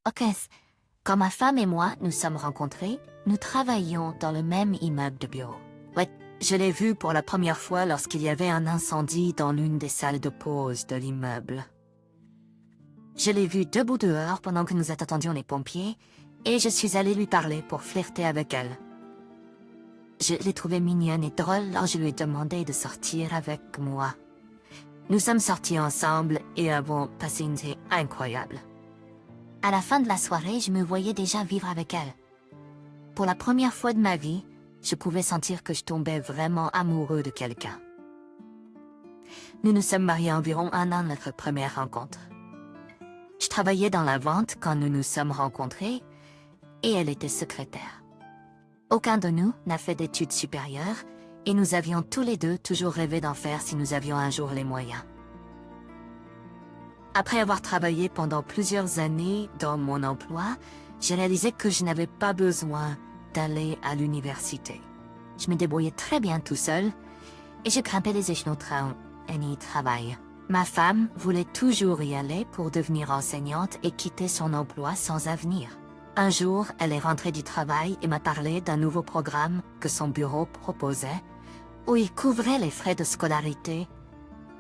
Ok, quand ma femme et moi nous sommes rencontrés, nous travaillions dans le même immeuble de bureau. Ouais, je l'ai vu pour la première fois lorsqu'il y avait un incendie dans l'une des salles de pause de l'immeuble. Je l'ai vu debout dehors pendant que nous attendions les pompiers et je suis allée lui parler pour flirter avec elle. Je l'ai trouvée mignonne et drôle alors je lui ai demandé de sortir avec moi. Nous sommes sortis ensemble et avons passé une nuit incroyable. À la fin de la soirée, je me voyais déjà vivre avec elle. Pour la première fois de ma vie, je pouvais sentir que je tombais vraiment amoureux de quelqu'un. Nous nous sommes mariés environ 1 an de notre première rencontre. Je travaillais dans la vente quand nous nous sommes rencontrés et elle était secrétaire. Aucun de nous n'a fait d'études supérieures et nous avions tous les deux toujours rêvé d'en faire si nous avions un jour les moyens. Après avoir travaillé pendant plusieurs années dans mon emploi, j'ai réalisé que je n'avais pas besoin d'aller à l'université. Je me débrouillais très bien tout seul et je grimpais les échelons et y travail. Ma femme voulait toujours y aller pour devenir enseignante et quitter son emploi sans avenir. Un jour, elle est rentrée du travail et m'a parlé d'un nouveau programme que son bureau proposait, où il couvrait les frais de scolarité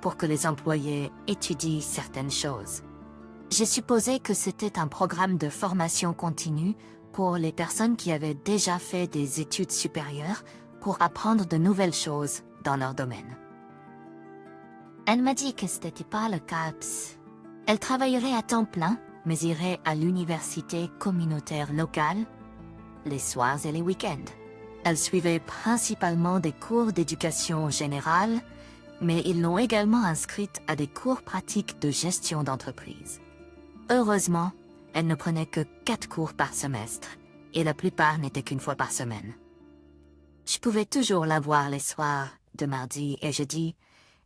pour que les employés étudient certaines choses. J'ai supposé que c'était un programme de formation continue pour les personnes qui avaient déjà fait des études supérieures pour apprendre de nouvelles choses dans leur domaine. Elle m'a dit que ce n'était pas le cas. Elle travaillerait à temps plein, mais irait à l'université communautaire locale, les soirs et les week-ends. Elle suivait principalement des cours d'éducation générale, mais ils l'ont également inscrite à des cours pratiques de gestion d'entreprise. Heureusement, elle ne prenait que 4 cours par semestre, et la plupart n'étaient qu'une fois par semaine. Je pouvais toujours la voir les soirs de mardi et jeudi,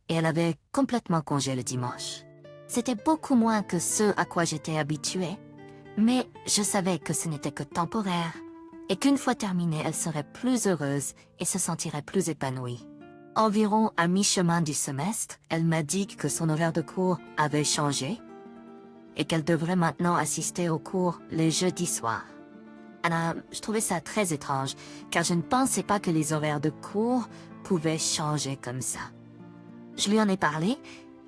et elle avait complètement congé le dimanche. C'était beaucoup moins que ce à quoi j'étais habituée, mais je savais que ce n'était que temporaire, et qu'une fois terminée, elle serait plus heureuse et se sentirait plus épanouie. Environ à mi-chemin du semestre, elle m'a dit que son horaire de cours avait changé, et qu'elle devrait maintenant assister aux cours les jeudis soirs. Je trouvais ça très étrange, car je ne pensais pas que les horaires de cours pouvaient changer comme ça. Je lui en ai parlé,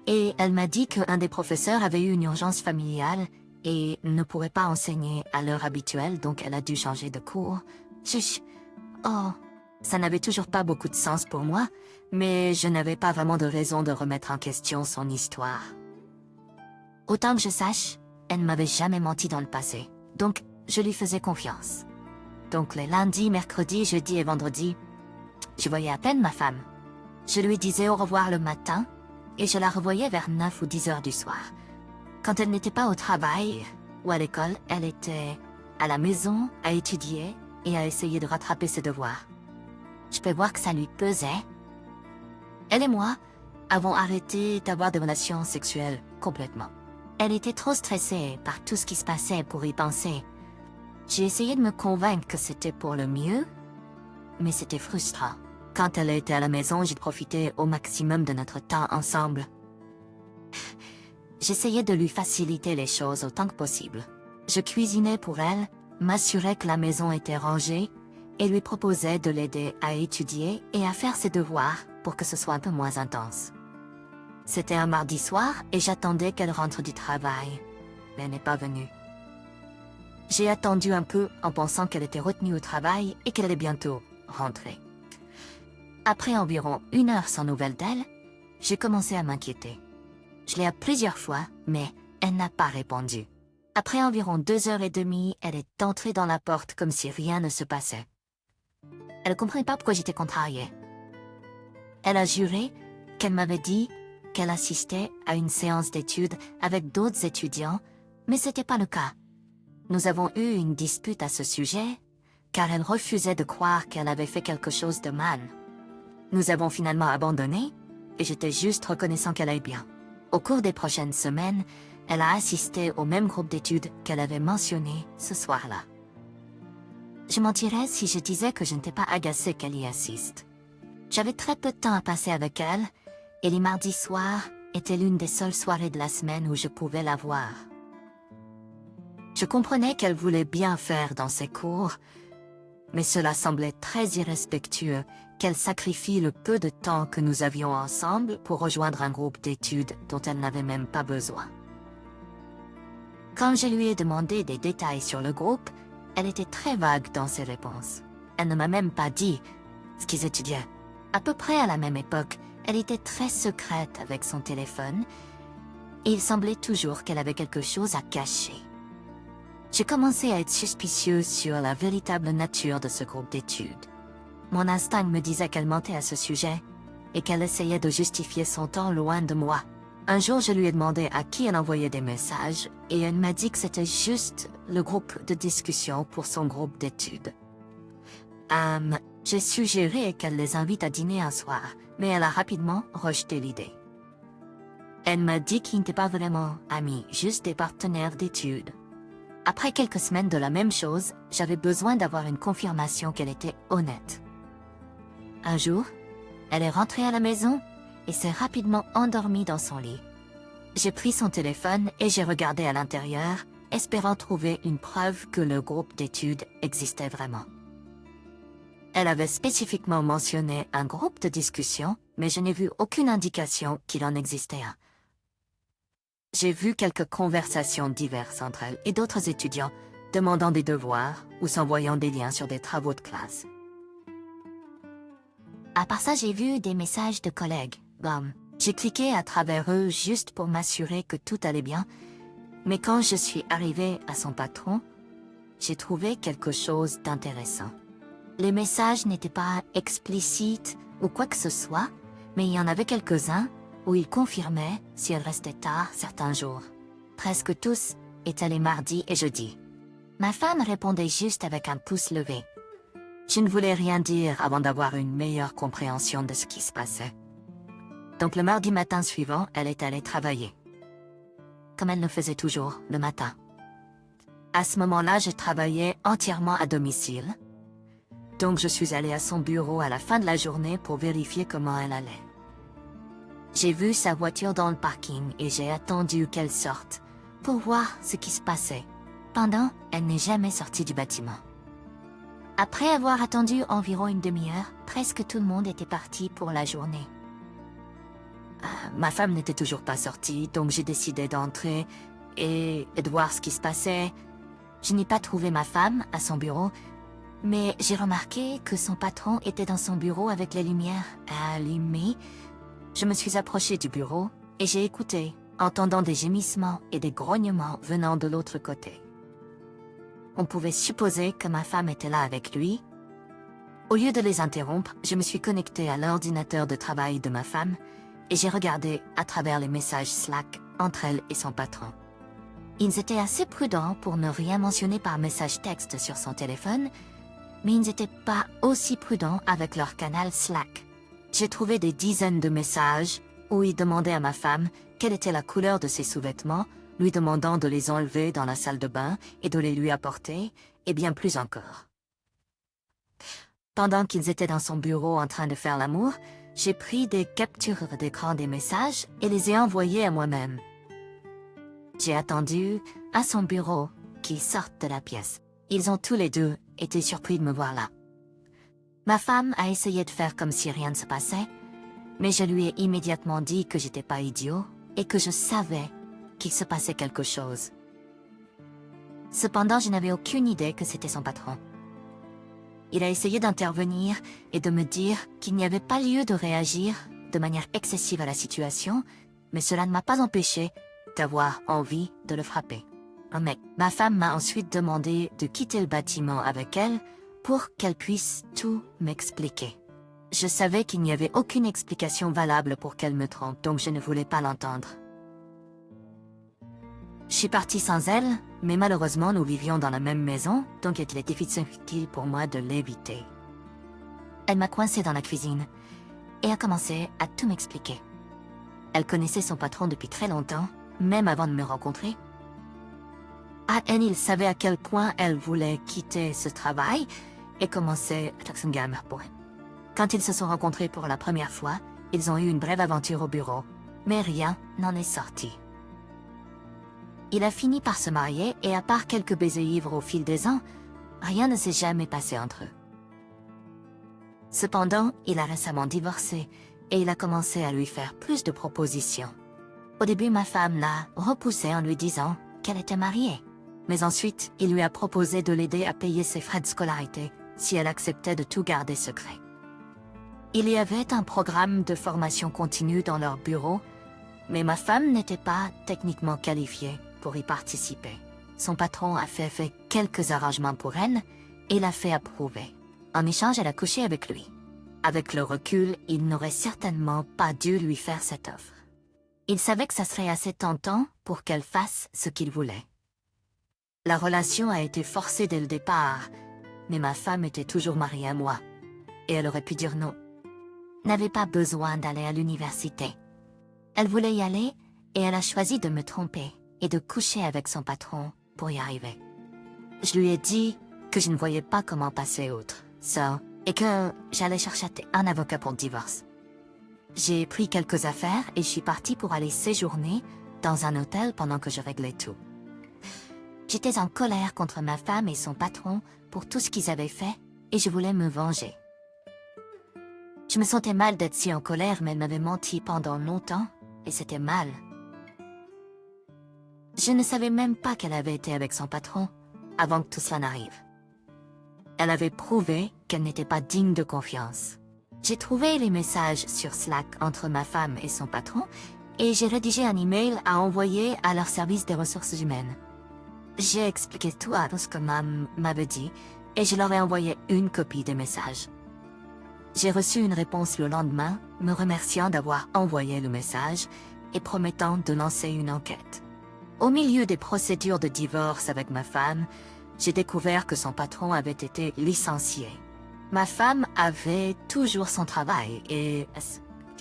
et elle m'a dit qu'un des professeurs avait eu une urgence familiale et ne pourrait pas enseigner à l'heure habituelle, donc elle a dû changer de cours. Ça n'avait toujours pas beaucoup de sens pour moi, mais je n'avais pas vraiment de raison de remettre en question son histoire. Autant que je sache, elle ne m'avait jamais menti dans le passé, donc je lui faisais confiance. Donc les lundis, mercredis, jeudis et vendredis, je voyais à peine ma femme. Je lui disais au revoir le matin, et je la revoyais vers 9 ou 10 heures du soir. Quand elle n'était pas au travail ou à l'école, elle était à la maison à étudier et à essayer de rattraper ses devoirs. Je peux voir que ça lui pesait. Elle et moi avons arrêté d'avoir des relations sexuelles complètement. Elle était trop stressée par tout ce qui se passait pour y penser. J'ai essayé de me convaincre que c'était pour le mieux, mais c'était frustrant. Quand elle était à la maison, j'ai profité au maximum de notre temps ensemble. J'essayais de lui faciliter les choses autant que possible. Je cuisinais pour elle, m'assurais que la maison était rangée et lui proposais de l'aider à étudier et à faire ses devoirs pour que ce soit un peu moins intense. C'était un mardi soir et j'attendais qu'elle rentre du travail, mais elle n'est pas venue. J'ai attendu un peu en pensant qu'elle était retenue au travail et qu'elle allait bientôt rentrer. Après environ 1 heure sans nouvelles d'elle, j'ai commencé à m'inquiéter. Je l'ai appelée plusieurs fois, mais elle n'a pas répondu. Après environ 2 heures et demie, elle est entrée dans la porte comme si rien ne se passait. Elle ne comprenait pas pourquoi j'étais contrariée. Elle a juré qu'elle m'avait dit qu'elle assistait à une séance d'études avec d'autres étudiants, mais ce n'était pas le cas. Nous avons eu une dispute à ce sujet, car elle refusait de croire qu'elle avait fait quelque chose de mal. Nous avons finalement abandonné, et j'étais juste reconnaissant qu'elle aille bien. Au cours des prochaines semaines, elle a assisté au même groupe d'études qu'elle avait mentionné ce soir-là. Je mentirais si je disais que je n'étais pas agacée qu'elle y assiste. J'avais très peu de temps à passer avec elle, et les mardis soirs étaient l'une des seules soirées de la semaine où je pouvais la voir. Je comprenais qu'elle voulait bien faire dans ses cours, mais cela semblait très irrespectueux qu'elle sacrifie le peu de temps que nous avions ensemble pour rejoindre un groupe d'études dont elle n'avait même pas besoin. Quand je lui ai demandé des détails sur le groupe, elle était très vague dans ses réponses. Elle ne m'a même pas dit ce qu'ils étudiaient. À peu près à la même époque, elle était très secrète avec son téléphone et il semblait toujours qu'elle avait quelque chose à cacher. J'ai commencé à être suspicieuse sur la véritable nature de ce groupe d'études. Mon instinct me disait qu'elle mentait à ce sujet et qu'elle essayait de justifier son temps loin de moi. Un jour, je lui ai demandé à qui elle envoyait des messages et elle m'a dit que c'était juste le groupe de discussion pour son groupe d'études. J'ai suggéré qu'elle les invite à dîner un soir, mais elle a rapidement rejeté l'idée. Elle m'a dit qu'ils n'étaient pas vraiment amis, juste des partenaires d'études. Après quelques semaines de la même chose, j'avais besoin d'avoir une confirmation qu'elle était honnête. Un jour, elle est rentrée à la maison et s'est rapidement endormie dans son lit. J'ai pris son téléphone et j'ai regardé à l'intérieur, espérant trouver une preuve que le groupe d'études existait vraiment. Elle avait spécifiquement mentionné un groupe de discussion, mais je n'ai vu aucune indication qu'il en existait un. J'ai vu quelques conversations diverses entre elle et d'autres étudiants, demandant des devoirs ou s'envoyant des liens sur des travaux de classe. À part ça, j'ai vu des messages de collègues. J'ai cliqué à travers eux juste pour m'assurer que tout allait bien, mais quand je suis arrivée à son patron, j'ai trouvé quelque chose d'intéressant. Les messages n'étaient pas explicites ou quoi que ce soit, mais il y en avait quelques-uns où il confirmait si elle restait tard certains jours. Presque tous étaient les mardis et jeudis. Ma femme répondait juste avec un pouce levé. Je ne voulais rien dire avant d'avoir une meilleure compréhension de ce qui se passait. Donc le mardi matin suivant, elle est allée travailler. Comme elle le faisait toujours, le matin. À ce moment-là, je travaillais entièrement à domicile. Donc je suis allée à son bureau à la fin de la journée pour vérifier comment elle allait. J'ai vu sa voiture dans le parking et j'ai attendu qu'elle sorte pour voir ce qui se passait. Pendant, elle n'est jamais sortie du bâtiment. Après avoir attendu environ une demi-heure, presque tout le monde était parti pour la journée. Ma femme n'était toujours pas sortie, donc j'ai décidé d'entrer et de voir ce qui se passait. Je n'ai pas trouvé ma femme à son bureau, mais j'ai remarqué que son patron était dans son bureau avec les lumières allumées. Je me suis approchée du bureau et j'ai écouté, entendant des gémissements et des grognements venant de l'autre côté. On pouvait supposer que ma femme était là avec lui. Au lieu de les interrompre, je me suis connectée à l'ordinateur de travail de ma femme et j'ai regardé à travers les messages Slack entre elle et son patron. Ils étaient assez prudents pour ne rien mentionner par message texte sur son téléphone, mais ils n'étaient pas aussi prudents avec leur canal Slack. J'ai trouvé des dizaines de messages où ils demandaient à ma femme quelle était la couleur de ses sous-vêtements, lui demandant de les enlever dans la salle de bain et de les lui apporter, et bien plus encore. Pendant qu'ils étaient dans son bureau en train de faire l'amour, j'ai pris des captures d'écran des messages et les ai envoyés à moi-même. J'ai attendu à son bureau qu'ils sortent de la pièce. Ils ont tous les deux été surpris de me voir là. Ma femme a essayé de faire comme si rien ne se passait, mais je lui ai immédiatement dit que j'étais pas idiot et que je savais qu'il se passait quelque chose. Cependant, je n'avais aucune idée que c'était son patron. Il a essayé d'intervenir et de me dire qu'il n'y avait pas lieu de réagir de manière excessive à la situation, mais cela ne m'a pas empêché d'avoir envie de le frapper. Mais ma femme m'a ensuite demandé de quitter le bâtiment avec elle pour qu'elle puisse tout m'expliquer. Je savais qu'il n'y avait aucune explication valable pour qu'elle me trompe, donc je ne voulais pas l'entendre. Je suis partie sans elle, mais malheureusement nous vivions dans la même maison, donc il était difficile pour moi de l'éviter. Elle m'a coincée dans la cuisine et a commencé à tout m'expliquer. Elle connaissait son patron depuis très longtemps, même avant de me rencontrer. Il savait à quel point elle voulait quitter ce travail et commencer à Taxengam pour elle. Quand ils se sont rencontrés pour la première fois, ils ont eu une brève aventure au bureau, mais rien n'en est sorti. Il a fini par se marier et à part quelques baisers ivres au fil des ans, rien ne s'est jamais passé entre eux. Cependant, il a récemment divorcé et il a commencé à lui faire plus de propositions. Au début, ma femme l'a repoussé en lui disant qu'elle était mariée. Mais ensuite, il lui a proposé de l'aider à payer ses frais de scolarité si elle acceptait de tout garder secret. Il y avait un programme de formation continue dans leur bureau, mais ma femme n'était pas techniquement qualifiée pour y participer. Son patron a fait quelques arrangements pour elle et l'a fait approuver. En échange, elle a couché avec lui. Avec le recul, il n'aurait certainement pas dû lui faire cette offre. Il savait que ça serait assez tentant pour qu'elle fasse ce qu'il voulait. La relation a été forcée dès le départ, mais ma femme était toujours mariée à moi, et elle aurait pu dire non. N'avait pas besoin d'aller à l'université. Elle voulait y aller, et elle a choisi de me tromper et de coucher avec son patron pour y arriver. Je lui ai dit que je ne voyais pas comment passer outre, et que j'allais chercher un avocat pour le divorce. J'ai pris quelques affaires et je suis partie pour aller séjourner dans un hôtel pendant que je réglais tout. J'étais en colère contre ma femme et son patron pour tout ce qu'ils avaient fait et je voulais me venger. Je me sentais mal d'être si en colère, mais elle m'avait menti pendant longtemps et c'était mal. Je ne savais même pas qu'elle avait été avec son patron avant que tout cela n'arrive. Elle avait prouvé qu'elle n'était pas digne de confiance. J'ai trouvé les messages sur Slack entre ma femme et son patron et j'ai rédigé un email à envoyer à leur service des ressources humaines. J'ai expliqué tout à ce que Mam m'avait dit et je leur ai envoyé une copie des messages. J'ai reçu une réponse le lendemain me remerciant d'avoir envoyé le message et promettant de lancer une enquête. Au milieu des procédures de divorce avec ma femme, j'ai découvert que son patron avait été licencié. Ma femme avait toujours son travail et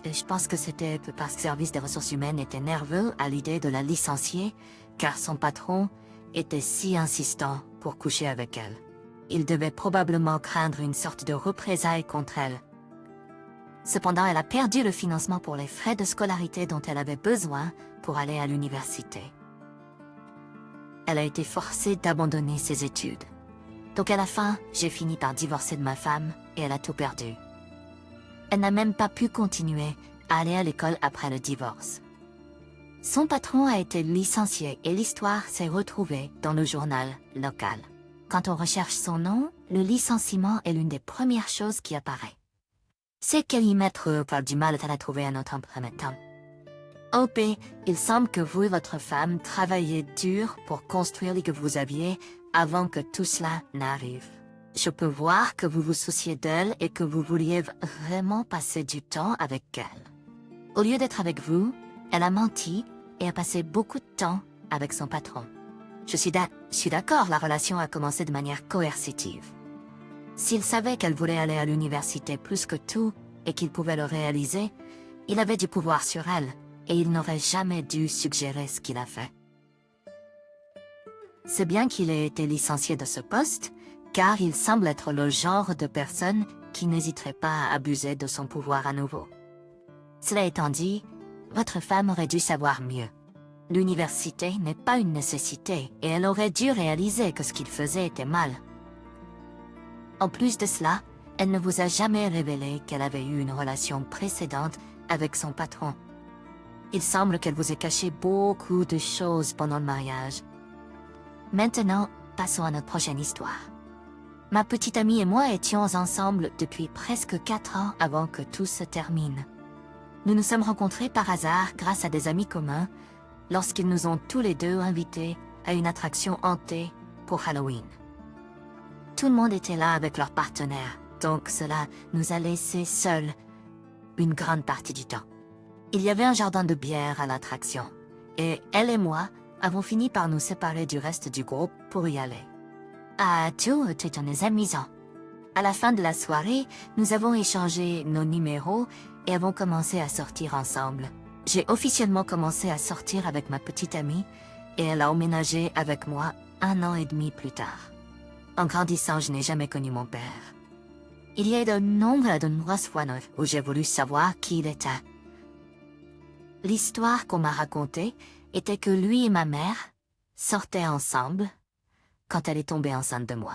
je pense que c'était parce que le service des ressources humaines était nerveux à l'idée de la licencier car son patron était si insistant pour coucher avec elle. Il devait probablement craindre une sorte de représailles contre elle. Cependant, elle a perdu le financement pour les frais de scolarité dont elle avait besoin pour aller à l'université. Elle a été forcée d'abandonner ses études. Donc à la fin, j'ai fini par divorcer de ma femme et elle a tout perdu. Elle n'a même pas pu continuer à aller à l'école après le divorce. Son patron a été licencié et l'histoire s'est retrouvée dans le journal local. Quand on recherche son nom, le licenciement est l'une des premières choses qui apparaît. C'est qu'elle y mettre par du mal à la trouver un autre temps. OP, il semble que vous et votre femme travaillez dur pour construire ce que vous aviez avant que tout cela n'arrive. Je peux voir que vous vous souciez d'elle et que vous vouliez vraiment passer du temps avec elle. Au lieu d'être avec vous, elle a menti et a passé beaucoup de temps avec son patron. Je suis d'accord, la relation a commencé de manière coercitive. S'il savait qu'elle voulait aller à l'université plus que tout et qu'il pouvait le réaliser, il avait du pouvoir sur elle et il n'aurait jamais dû suggérer ce qu'il a fait. C'est bien qu'il ait été licencié de ce poste, car il semble être le genre de personne qui n'hésiterait pas à abuser de son pouvoir à nouveau. Cela étant dit, votre femme aurait dû savoir mieux. L'université n'est pas une nécessité et elle aurait dû réaliser que ce qu'il faisait était mal. En plus de cela, elle ne vous a jamais révélé qu'elle avait eu une relation précédente avec son patron. Il semble qu'elle vous ait caché beaucoup de choses pendant le mariage. Maintenant, passons à notre prochaine histoire. Ma petite amie et moi étions ensemble depuis presque 4 ans avant que tout se termine. Nous nous sommes rencontrés par hasard grâce à des amis communs lorsqu'ils nous ont tous les deux invités à une attraction hantée pour Halloween. Tout le monde était là avec leurs partenaires, donc cela nous a laissés seuls une grande partie du temps. Il y avait un jardin de bière à l'attraction, et elle et moi avons fini par nous séparer du reste du groupe pour y aller. Ah, tout était amusant. À la fin de la soirée, nous avons échangé nos numéros et avons commencé à sortir ensemble. J'ai officiellement commencé à sortir avec ma petite amie et elle a emménagé avec moi 1 an et demi plus tard. En grandissant, je n'ai jamais connu mon père. Il y a de nombreuses fois où j'ai voulu savoir qui il était. L'histoire qu'on m'a racontée était que lui et ma mère sortaient ensemble quand elle est tombée enceinte de moi.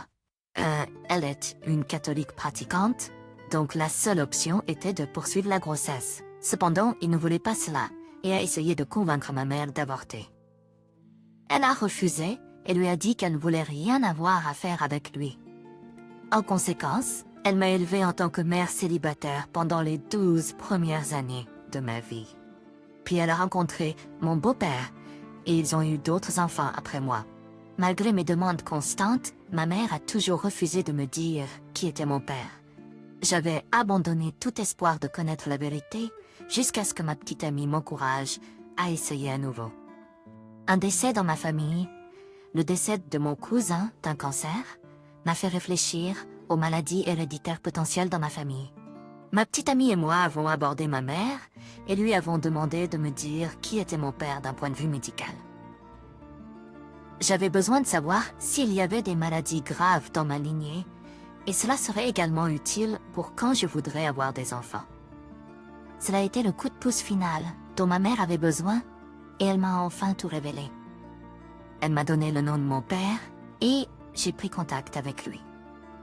Elle est une catholique pratiquante, donc la seule option était de poursuivre la grossesse. Cependant, il ne voulait pas cela et a essayé de convaincre ma mère d'avorter. Elle a refusé et lui a dit qu'elle ne voulait rien avoir à faire avec lui. En conséquence, elle m'a élevée en tant que mère célibataire pendant les 12 premières années de ma vie. Puis elle a rencontré mon beau-père et ils ont eu d'autres enfants après moi. Malgré mes demandes constantes, ma mère a toujours refusé de me dire qui était mon père. J'avais abandonné tout espoir de connaître la vérité jusqu'à ce que ma petite amie m'encourage à essayer à nouveau. Un décès dans ma famille, le décès de mon cousin d'un cancer, m'a fait réfléchir aux maladies héréditaires potentielles dans ma famille. Ma petite amie et moi avons abordé ma mère et lui avons demandé de me dire qui était mon père d'un point de vue médical. J'avais besoin de savoir s'il y avait des maladies graves dans ma lignée et cela serait également utile pour quand je voudrais avoir des enfants. Cela a été le coup de pouce final dont ma mère avait besoin et elle m'a enfin tout révélé. Elle m'a donné le nom de mon père et j'ai pris contact avec lui.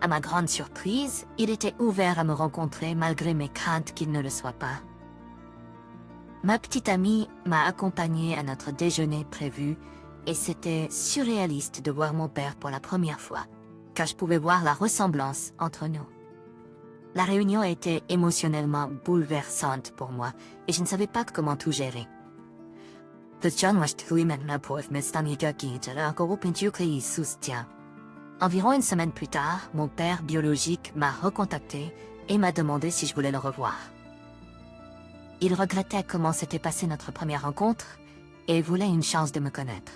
À ma grande surprise, il était ouvert à me rencontrer malgré mes craintes qu'il ne le soit pas. Ma petite amie m'a accompagnée à notre déjeuner prévu et c'était surréaliste de voir mon père pour la première fois, car je pouvais voir la ressemblance entre nous. La réunion a été émotionnellement bouleversante pour moi et je ne savais pas comment tout gérer. Environ une semaine plus tard, mon père biologique m'a recontacté et m'a demandé si je voulais le revoir. Il regrettait comment s'était passée notre première rencontre et voulait une chance de me connaître.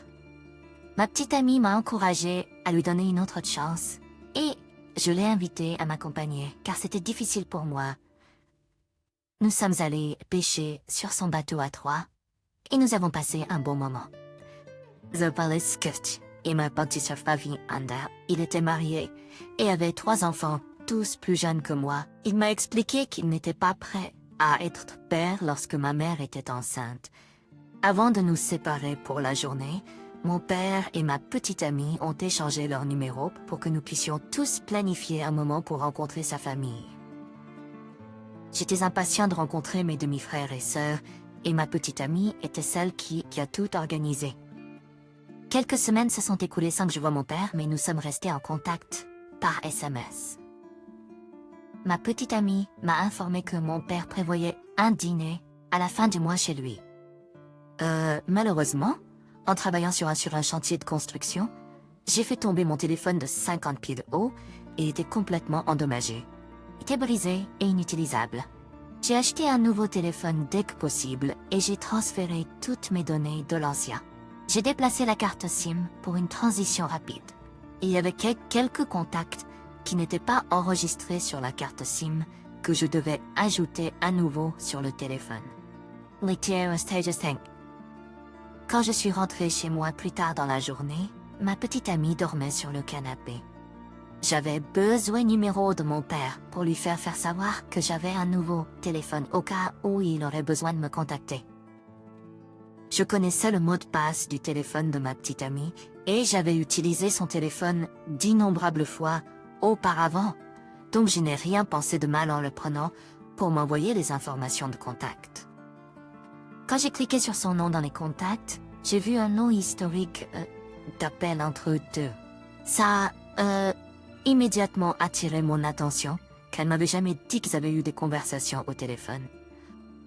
Ma petite amie m'a encouragée à lui donner une autre chance et je l'ai invité à m'accompagner car c'était difficile pour moi. Nous sommes allés pêcher sur son bateau à trois et nous avons passé un bon moment. Et ma petite famille Anda, il était marié et avait 3 enfants, tous plus jeunes que moi. Il m'a expliqué qu'il n'était pas prêt à être père lorsque ma mère était enceinte. Avant de nous séparer pour la journée, mon père et ma petite amie ont échangé leurs numéros pour que nous puissions tous planifier un moment pour rencontrer sa famille. J'étais impatient de rencontrer mes demi-frères et sœurs et ma petite amie était celle qui a tout organisé. Quelques semaines se sont écoulées sans que je voie mon père, mais nous sommes restés en contact par SMS. Ma petite amie m'a informé que mon père prévoyait un dîner à la fin du mois chez lui. Malheureusement, en travaillant sur un chantier de construction, j'ai fait tomber mon téléphone de 50 pieds de haut et était complètement endommagé. Il était brisé et inutilisable. J'ai acheté un nouveau téléphone dès que possible et j'ai transféré toutes mes données de l'ancien. J'ai déplacé la carte SIM pour une transition rapide. Il y avait quelques contacts qui n'étaient pas enregistrés sur la carte SIM que je devais ajouter à nouveau sur le téléphone. Quand je suis rentrée chez moi plus tard dans la journée, ma petite amie dormait sur le canapé. J'avais besoin du numéro de mon père pour lui faire savoir que j'avais un nouveau téléphone au cas où il aurait besoin de me contacter. Je connaissais le mot de passe du téléphone de ma petite amie et j'avais utilisé son téléphone d'innombrables fois auparavant, donc je n'ai rien pensé de mal en le prenant pour m'envoyer les informations de contact. Quand j'ai cliqué sur son nom dans les contacts, j'ai vu un nom historique d'appel entre eux deux. Ça a immédiatement attiré mon attention, car elle m'avait jamais dit qu'ils avaient eu des conversations au téléphone.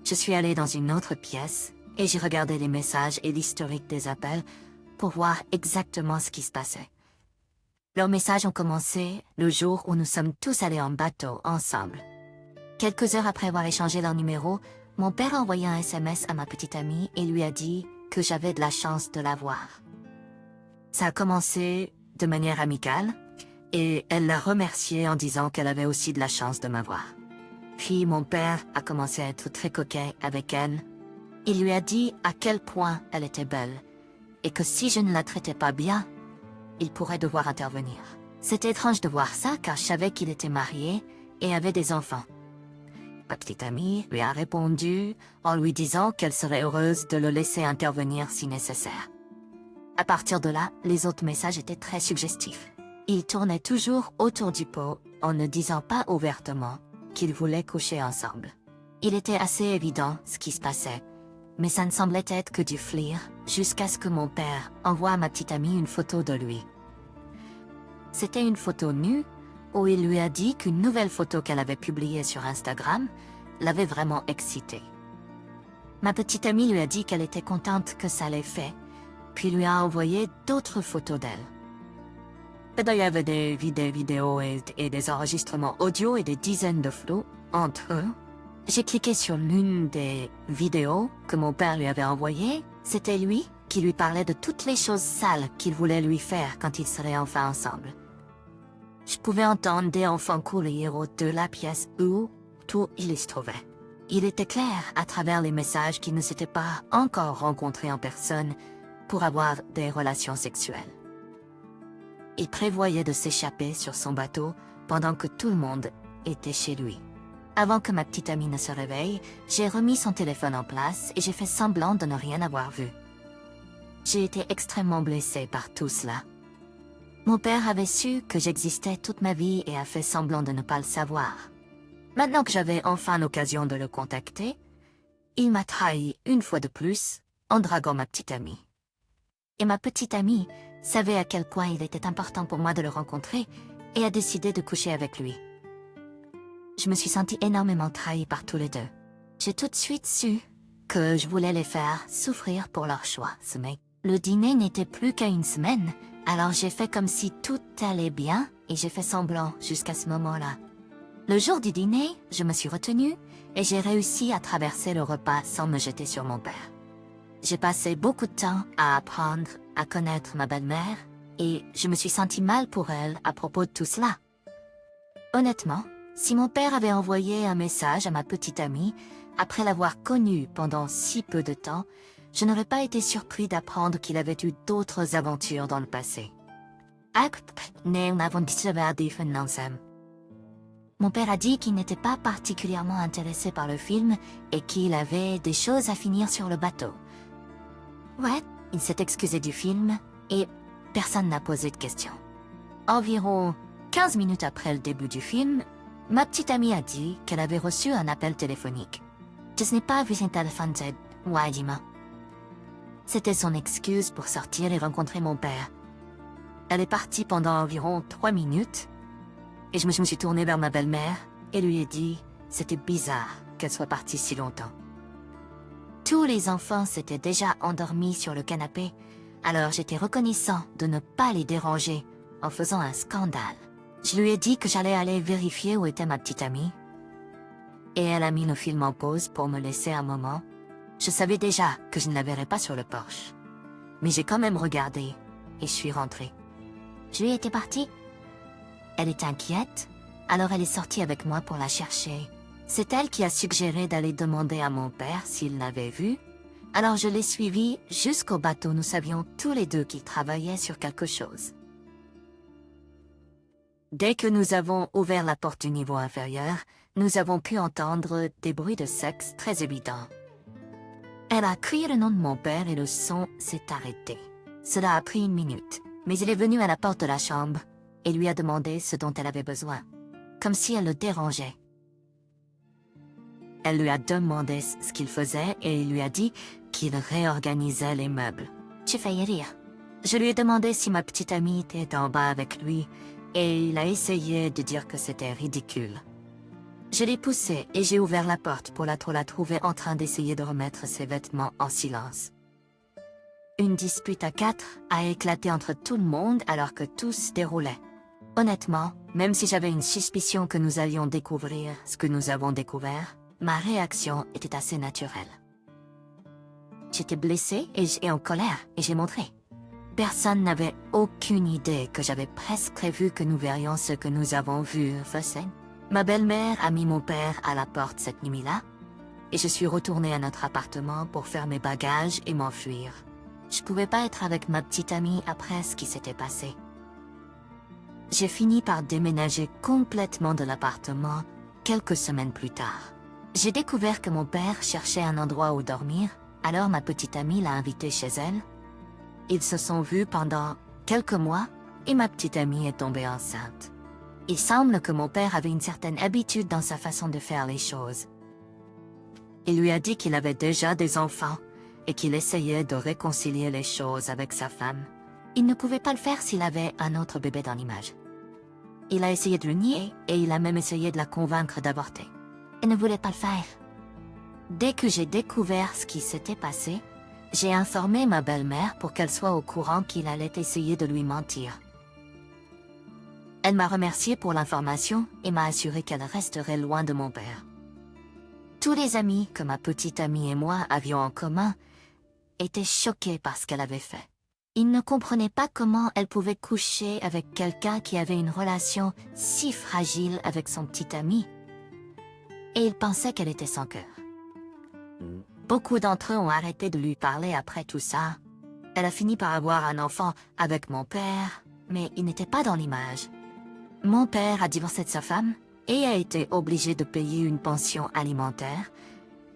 Je suis allée dans une autre pièce et j'ai regardé les messages et l'historique des appels pour voir exactement ce qui se passait. Leurs messages ont commencé le jour où nous sommes tous allés en bateau ensemble. Quelques heures après avoir échangé leurs numéros, mon père a envoyé un SMS à ma petite amie et lui a dit que j'avais de la chance de la voir. Ça a commencé de manière amicale et elle l'a remercié en disant qu'elle avait aussi de la chance de m'avoir. Puis mon père a commencé à être très coquet avec elle. Il lui a dit à quel point elle était belle et que si je ne la traitais pas bien, il pourrait devoir intervenir. C'était étrange de voir ça car je savais qu'il était marié et avait des enfants. Ma petite amie lui a répondu en lui disant qu'elle serait heureuse de le laisser intervenir si nécessaire. À partir de là, les autres messages étaient très suggestifs. Ils tournaient toujours autour du pot en ne disant pas ouvertement qu'ils voulaient coucher ensemble. Il était assez évident ce qui se passait, mais ça ne semblait être que du flir jusqu'à ce que mon père envoie à ma petite amie une photo de lui. C'était une photo nue où il lui a dit qu'une nouvelle photo qu'elle avait publiée sur Instagram l'avait vraiment excitée. Ma petite amie lui a dit qu'elle était contente que ça l'ait fait, puis lui a envoyé d'autres photos d'elle. Dedans, il y avait des vidéos et des enregistrements audio et des dizaines de photos entre eux. J'ai cliqué sur l'une des vidéos que mon père lui avait envoyées. C'était lui qui lui parlait de toutes les choses sales qu'il voulait lui faire quand ils seraient enfin ensemble. Je pouvais entendre des enfants courir de la pièce où tout il se trouvait. Il était clair à travers les messages qu'ils ne s'étaient pas encore rencontrés en personne pour avoir des relations sexuelles. Il prévoyait de s'échapper sur son bateau pendant que tout le monde était chez lui. Avant que ma petite amie ne se réveille, j'ai remis son téléphone en place et j'ai fait semblant de ne rien avoir vu. J'ai été extrêmement blessée par tout cela. Mon père avait su que j'existais toute ma vie et a fait semblant de ne pas le savoir. Maintenant que j'avais enfin l'occasion de le contacter, il m'a trahi une fois de plus en draguant ma petite amie. Et ma petite amie savait à quel point il était important pour moi de le rencontrer et a décidé de coucher avec lui. Je me suis sentie énormément trahie par tous les deux. J'ai tout de suite su que je voulais les faire souffrir pour leur choix, ce mec. Le dîner n'était plus qu'à une semaine, alors j'ai fait comme si tout allait bien et j'ai fait semblant jusqu'à ce moment-là. Le jour du dîner, je me suis retenue et j'ai réussi à traverser le repas sans me jeter sur mon père. J'ai passé beaucoup de temps à apprendre à connaître ma belle-mère et je me suis sentie mal pour elle à propos de tout cela. Honnêtement, si mon père avait envoyé un message à ma petite amie après l'avoir connue pendant si peu de temps, je n'aurais pas été surpris d'apprendre qu'il avait eu d'autres aventures dans le passé. Mon père a dit qu'il n'était pas particulièrement intéressé par le film et qu'il avait des choses à finir sur le bateau. Ouais, il s'est excusé du film et personne n'a posé de questions. Environ 15 minutes après le début du film, ma petite amie a dit qu'elle avait reçu un appel téléphonique. Je n'ai pas vu son téléphone, Wajima. C'était son excuse pour sortir et rencontrer mon père. Elle est partie pendant environ 3 minutes et je me suis tournée vers ma belle-mère et lui ai dit c'était bizarre qu'elle soit partie si longtemps. Tous les enfants s'étaient déjà endormis sur le canapé, alors j'étais reconnaissant de ne pas les déranger en faisant un scandale. Je lui ai dit que j'allais aller vérifier où était ma petite amie. Et elle a mis le film en pause pour me laisser un moment. Je savais déjà que je ne la verrais pas sur le porche. Mais j'ai quand même regardé et je suis rentrée. Julie était partie. Elle était inquiète, alors elle est sortie avec moi pour la chercher. C'est elle qui a suggéré d'aller demander à mon père s'il l'avait vue. Alors je l'ai suivie jusqu'au bateau. Nous savions tous les deux qu'il travaillait sur quelque chose. Dès que nous avons ouvert la porte du niveau inférieur, nous avons pu entendre des bruits de sexe très évidents. Elle a crié le nom de mon père et le son s'est arrêté. Cela a pris 1 minute, mais il est venu à la porte de la chambre et lui a demandé ce dont elle avait besoin, comme si elle le dérangeait. Elle lui a demandé ce qu'il faisait et il lui a dit qu'il réorganisait les meubles. J'ai failli rire. Je lui ai demandé si ma petite amie était en bas avec lui et il a essayé de dire que c'était ridicule. Je l'ai poussée et j'ai ouvert la porte pour la trouver en train d'essayer de remettre ses vêtements en silence. Une dispute à 4 a éclaté entre tout le monde alors que tout se déroulait. Honnêtement, même si j'avais une suspicion que nous allions découvrir ce que nous avons découvert, ma réaction était assez naturelle. J'étais blessée et en colère et j'ai montré. Personne n'avait aucune idée que j'avais presque prévu que nous verrions ce que nous avons vu, Fossen. Ma belle-mère a mis mon père à la porte cette nuit-là et je suis retournée à notre appartement pour faire mes bagages et m'enfuir. Je pouvais pas être avec ma petite amie après ce qui s'était passé. J'ai fini par déménager complètement de l'appartement quelques semaines plus tard. J'ai découvert que mon père cherchait un endroit où dormir, alors ma petite amie l'a invité chez elle. Ils se sont vus pendant quelques mois et ma petite amie est tombée enceinte. Il semble que mon père avait une certaine habitude dans sa façon de faire les choses. Il lui a dit qu'il avait déjà des enfants et qu'il essayait de réconcilier les choses avec sa femme. Il ne pouvait pas le faire s'il avait un autre bébé dans l'image. Il a essayé de le nier et il a même essayé de la convaincre d'avorter. Elle ne voulait pas le faire. Dès que j'ai découvert ce qui s'était passé, j'ai informé ma belle-mère pour qu'elle soit au courant qu'il allait essayer de lui mentir. Elle m'a remercié pour l'information et m'a assuré qu'elle resterait loin de mon père. Tous les amis que ma petite amie et moi avions en commun étaient choqués par ce qu'elle avait fait. Ils ne comprenaient pas comment elle pouvait coucher avec quelqu'un qui avait une relation si fragile avec son petit ami. Et ils pensaient qu'elle était sans cœur. Beaucoup d'entre eux ont arrêté de lui parler après tout ça. Elle a fini par avoir un enfant avec mon père, mais il n'était pas dans l'image. Mon père a divorcé de sa femme et a été obligé de payer une pension alimentaire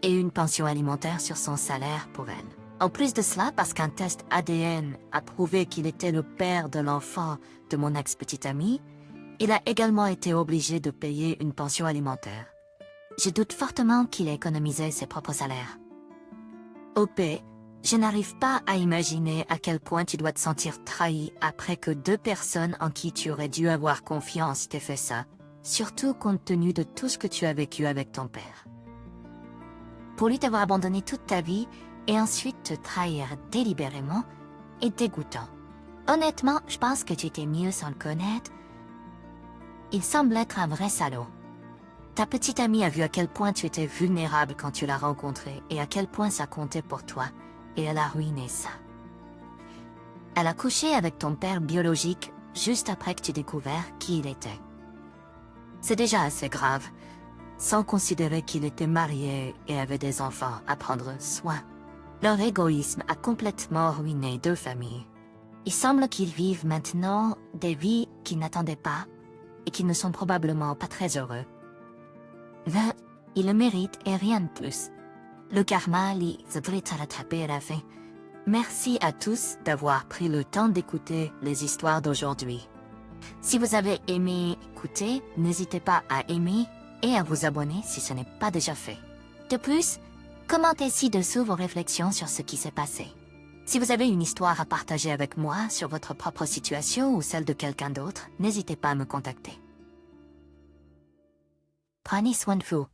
et une pension alimentaire sur son salaire pour elle. En plus de cela, parce qu'un test ADN a prouvé qu'il était le père de l'enfant de mon ex-petite amie, il a également été obligé de payer une pension alimentaire. Je doute fortement qu'il ait économisé ses propres salaires. OP, je n'arrive pas à imaginer à quel point tu dois te sentir trahi après que deux personnes en qui tu aurais dû avoir confiance t'aient fait ça, surtout compte tenu de tout ce que tu as vécu avec ton père. Pour lui t'avoir abandonné toute ta vie et ensuite te trahir délibérément est dégoûtant. Honnêtement, je pense que tu étais mieux sans le connaître. Il semble être un vrai salaud. Ta petite amie a vu à quel point tu étais vulnérable quand tu l'as rencontré et à quel point ça comptait pour toi, et elle a ruiné ça. Elle a couché avec ton père biologique juste après que tu découvert qui il était. C'est déjà assez grave, sans considérer qu'il était marié et avait des enfants à prendre soin. Leur égoïsme a complètement ruiné deux familles. Il semble qu'ils vivent maintenant des vies qu'ils n'attendaient pas et qui ne sont probablement pas très heureux. Là, ils le méritent et rien de plus. Le karma li à la taper à la fin. Merci à tous d'avoir pris le temps d'écouter les histoires d'aujourd'hui. Si vous avez aimé écouter, n'hésitez pas à aimer et à vous abonner si ce n'est pas déjà fait. De plus, commentez ci-dessous vos réflexions sur ce qui s'est passé. Si vous avez une histoire à partager avec moi sur votre propre situation ou celle de quelqu'un d'autre, n'hésitez pas à me contacter. Prenez soin de vous.